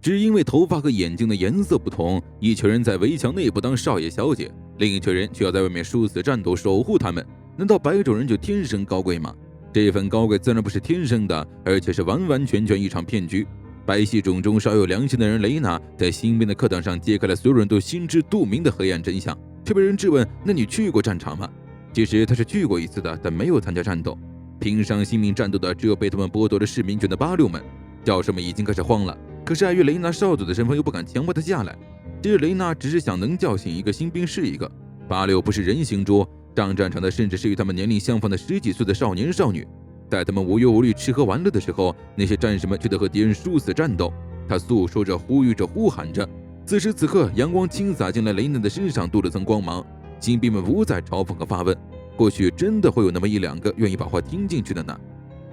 只因为头发和眼睛的颜色不同，一群人在围墙内部当少爷小姐，另一群人却要在外面殊死战斗守护他们。难道白种人就天生高贵吗？这份高贵自然不是天生的，而且是完完全全一场骗局。白系种中少有良心的人雷娜在新兵的课堂上揭开了所有人都心知肚明的黑暗真相，却被人质问：那你去过战场吗？其实他是去过一次的，但没有参加战斗。拼上性命战斗的只有被他们剥夺了市民权的86们。教授们已经开始慌了，可是碍于雷娜少佐的身份，又不敢强迫他下来。其实雷娜只是想能叫醒一个新兵是一个。86不是人形猪，上战场的甚至是与他们年龄相仿的10几岁的少年少女。在他们无忧无虑吃喝玩乐的时候，那些战士们却得和敌人殊死战斗。他诉说着，呼吁着，呼喊着。此时此刻，阳光倾洒进了雷娜的身上，镀了层光芒。新兵们不再嘲讽和发问，或许真的会有那么一两个愿意把话听进去的呢。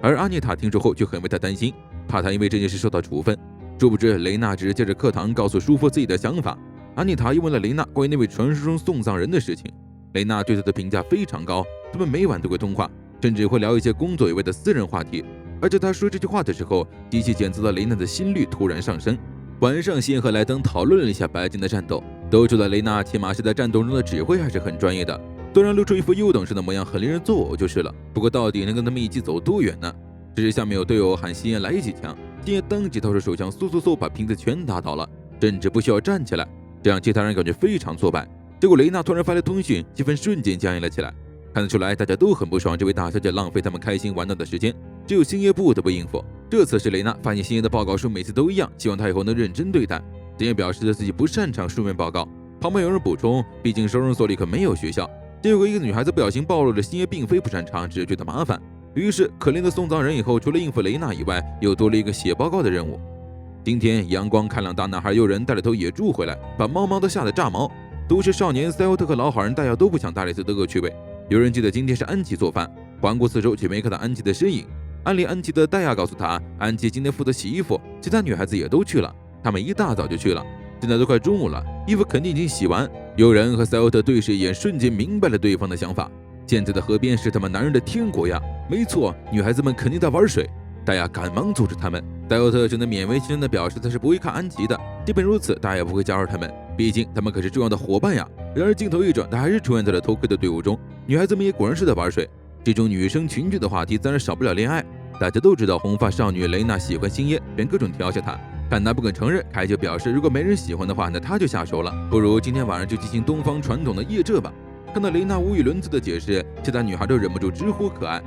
而阿涅塔听说后却很为他担心，怕他因为这件事受到处分。殊不知雷娜只是借着课堂告诉舒夫自己的想法。阿涅塔又问了雷娜关于那位传说中送葬人的事情。雷娜对他的评价非常高，他们每晚都会通话，甚至会聊一些工作以外的私人话题。而在他说这句话的时候，机器检测到雷娜的心率突然上升。晚上，先和莱登讨论了一下白金的战斗，都知道雷娜起码是在战斗中的指挥还是很专业的，虽然露出一副优等生的模样，很令人作呕就是了。不过到底能跟他们一起走多远呢？只是下面有队友喊星爷来几枪，星爷当即掏出手枪，嗖把瓶子全打倒了，甚至不需要站起来，这让其他人感觉非常挫败。结果雷娜突然发来通讯，气氛瞬间僵硬了起来。看得出来，大家都很不爽这位大小姐浪费他们开心玩闹的时间，只有星爷不得不应付。这次是雷娜发现星爷的报告书每次都一样，希望他以后能认真对待。星爷表示自己不擅长书面报告。旁边有人补充，毕竟收容所里可没有学校。结果一个女孩子不小心暴露了星爷并非不擅长，只是觉得麻烦。于是可怜的送葬人以后除了应付雷娜以外，又多了一个写报告的任务。今天阳光开朗，大男孩诱人带了头野猪回来，把猫猫都吓得炸毛。都市少年塞欧特和老好人戴亚都不想大理寺的恶趣味。有人记得今天是安琪做饭，环顾四周却没看到安琪的身影。暗恋安琪的戴亚告诉他，安琪今天负责洗衣服，其他女孩子也都去了，他们一大早就去了。现在都快中午了，衣服肯定已经洗完。有人和塞欧特对视一眼，瞬间明白了对方的想法。现在的河边是他们男人的天国呀！没错，女孩子们肯定在玩水。戴亚赶忙阻止他们，塞欧特只能勉为其难地表示他是不会看安琪的。即便如此，他也不会加入他们，毕竟他们可是重要的伙伴呀。然而镜头一转，他还是出现在了偷窥的队伍中。女孩子们也果然是在玩水。这种女生群聚的话题自然少不了恋爱。大家都知道红发少女雷娜喜欢星爷，便各种调戏她。看他不肯承认，凯就表示如果没人喜欢的话，那他就下手了。不如今天晚上就进行东方传统的夜射吧。看到雷娜无与伦次的解释，其他女孩都忍不住直呼可爱。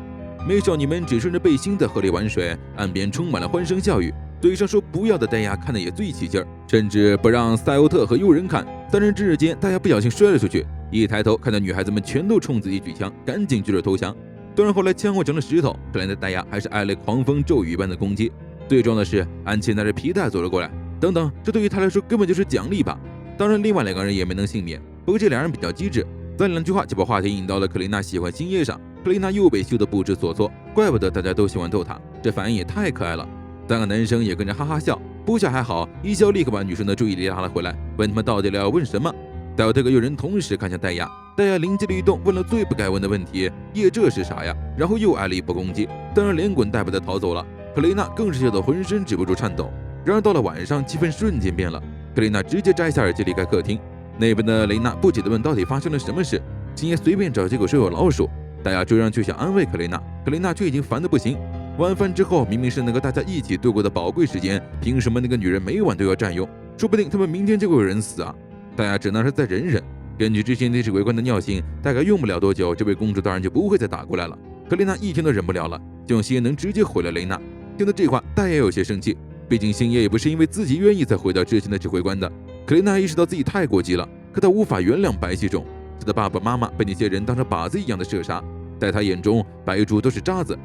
美少女们只穿着背心在河里玩水，岸边充满了欢声笑语。嘴上说不要的戴亚看的也最起劲儿，甚至不让塞欧特和诱人看。三人之间，戴亚不小心摔了出去，一抬头看到女孩子们全都冲自己举枪，赶紧举着投降。虽然后来枪会成了石头，可怜的戴亚还是挨了狂风骤雨般的攻击。最重要的是，安琪拿着皮带走了过来。等等，这对于他来说根本就是奖励吧？当然，另外两个人也没能幸免。不过这两人比较机智，三两句话就把话题引到了克雷娜喜欢星爷上。克雷娜又被羞得不知所措，怪不得大家都喜欢逗她，这反应也太可爱了。三个男生也跟着哈哈笑，不笑还好，一笑立刻把女生的注意力拉了回来，问他们到底要问什么。戴奥特和友人同时看向戴亚，戴亚灵机了一动，问了最不该问的问题：夜这是啥呀？然后又挨了一波攻击，三人连滚带爬的逃走了。克雷娜更是笑得浑身止不住颤抖。然而到了晚上，气氛瞬间变了，克雷娜直接摘下耳机离开客厅。那边的雷娜不解地问到底发生了什么事。星爷随便找结果说有老鼠。大家追上去想安慰克雷娜，克雷娜却已经烦得不行。晚饭之后，明明是能够大家一起度过的宝贵时间，凭什么那个女人每晚都要占用？说不定他们明天就会有人死啊！大家只能是再忍忍。根据之前那指挥官的尿性，大概用不了多久，这位公主大人就不会再打过来了。克雷娜一天都忍不了了，希望星爷能直接毁了雷娜。听到这话，大爷有些生气，毕竟星爷也不是因为自己愿意才毁掉之前的指挥官的。克雷娜意识到自己太过激了，可她无法原谅白系种。他的爸爸妈妈被那些人当成靶子一样的射杀，在他眼中，白猪都是渣子。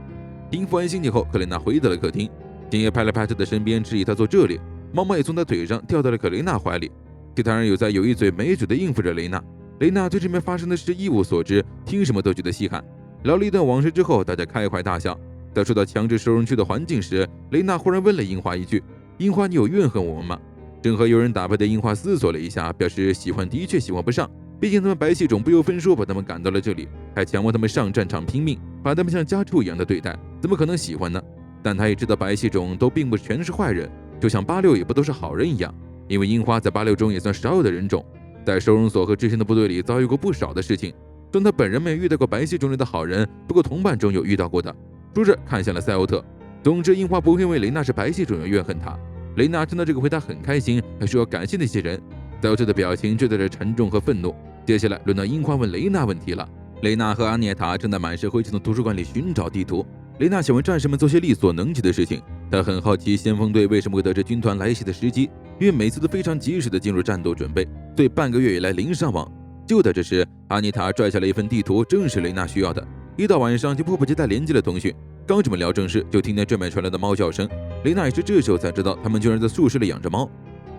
平复完心情后，克雷娜回到了客厅，星爷拍了拍他的身边，示意他坐这里。猫猫也从他腿上跳到了克雷娜怀里。其他人有一嘴没嘴的应付着雷娜。雷娜对这边发生的事一无所知，听什么都觉得稀罕。聊了一段往事之后，大家开怀大笑。在说到强制收容区的环境时，雷娜忽然问了樱花一句：“樱花，你有怨恨我们吗？”正和有人打败的樱花思索了一下，表示喜欢的确喜欢不上。毕竟他们白系种不由分说把他们赶到了这里，还强迫他们上战场拼命，把他们像家畜一样的对待，怎么可能喜欢呢？但他也知道白系种都并不全是坏人，就像86也不都是好人一样。因为樱花在86中也算少有的人种，在收容所和之前的部队里遭遇过不少的事情。虽然他本人没有遇到过白皙种类的好人，不过同伴中有遇到过的。说着看向了赛欧特。总之，樱花不会因为雷娜是白皙种而怨恨他。雷娜听到这个回答很开心，还说要感谢那些人。赛欧特的表情就带着沉重和愤怒。接下来轮到樱花问雷娜问题了。雷娜和阿涅塔正在满是灰尘的图书馆里寻找地图。雷娜想为战士们做些力所能及的事情。她很好奇先锋队为什么会得知军团来袭的时机，因为每次都非常及时的进入战斗准备，所以半个月以来零伤亡。就在这时，阿妮塔拽下了一份地图，正是雷娜需要的。一到晚上就迫不及待连接了通讯，刚准备聊正事，就听见这边传来的猫叫声。雷娜也是这时候才知道，他们居然在宿舍里养着猫。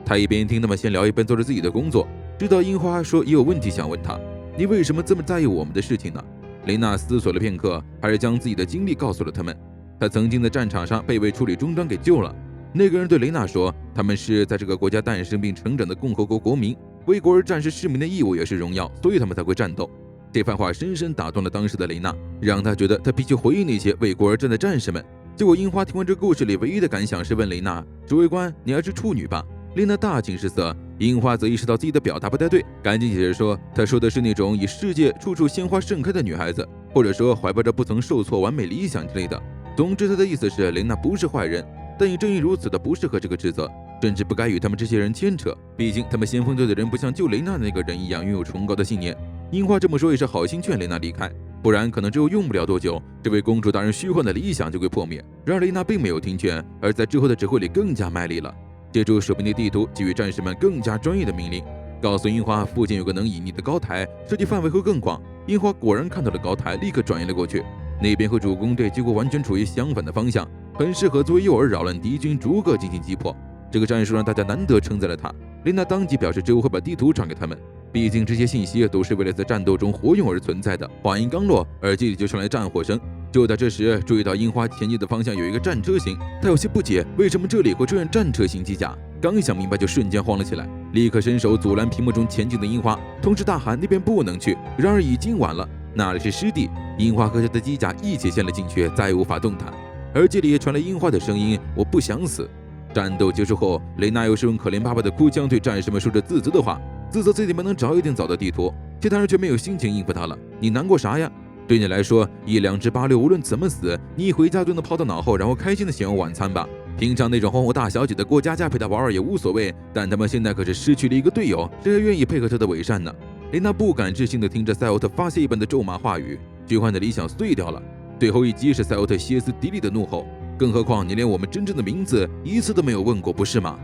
她一边听他们闲聊，一边做着自己的工作。直到樱花说也有问题想问她，你为什么这么在意我们的事情呢？雷娜思索了片刻，还是将自己的经历告诉了他们。他曾经在战场上被位处理终端给救了。那个人对雷娜说，他们是在这个国家诞生并成长的共和国国民，为国而战是市民的义务也是荣耀，所以他们才会战斗。这番话深深打动了当时的雷娜，让他觉得他必须回应那些为国而战的战士们。结果樱花听完这故事里唯一的感想是问雷娜，指挥官，你还是处女吧？雷娜大惊失色，樱花则意识到自己的表达不太对，赶紧解释说，她说的是那种以世界处处鲜花盛开的女孩子，或者说怀抱着不曾受挫完美理想之类的。总之他的意思是雷娜不是坏人，但也正因如此，他不适合这个职责，甚至不该与他们这些人牵扯。毕竟他们先锋队的人不像救雷娜那个人一样拥有崇高的信念。樱花这么说也是好心劝雷娜离开，不然可能只有用不了多久，这位公主大人虚幻的理想就会破灭。然而雷娜并没有听劝，而在之后的指挥里更加卖力了，借助手边的地图给予战士们更加专业的命令，告诉樱花附近有个能隐匿的高台，射击范围会更广。樱花果然看到了高台，立刻转移了过去。那边和主攻队几乎完全处于相反的方向，很适合作为诱饵扰乱敌军，逐个进行击破。这个战术让大家难得称赞了他。琳娜当即表示之后会把地图传给他们，毕竟这些信息都是为了在战斗中活用而存在的。话音刚落，耳机里就传来战火声。就在这时，注意到樱花前进的方向有一个战车型，他有些不解，为什么这里会出现战车型机甲？刚想明白，就瞬间慌了起来，立刻伸手阻拦屏幕中前进的樱花，同时大喊那边不能去。然而已经晚了，那里是湿地，樱花和他的机甲一起陷了进去，再也无法动弹。耳机里也传来樱花的声音：“我不想死。”战斗结束后，雷娜又是用可怜巴巴的哭腔对战士们说着自责的话，自责自己没能早一点找到地图，其他人却没有心情应付他了。你难过啥呀？对你来说，一两只86无论怎么死，你一回家就能抛到脑后，然后开心的享用晚餐吧。平常那种哄哄大小姐的过家家陪她玩玩也无所谓，但他们现在可是失去了一个队友，谁还愿意配合她的伪善呢？雷娜不敢置信地听着赛欧特发泄一般的咒骂话语，虚幻的理想碎掉了。最后一击是赛欧特歇斯底里的怒吼，更何况你连我们真正的名字一次都没有问过，不是吗？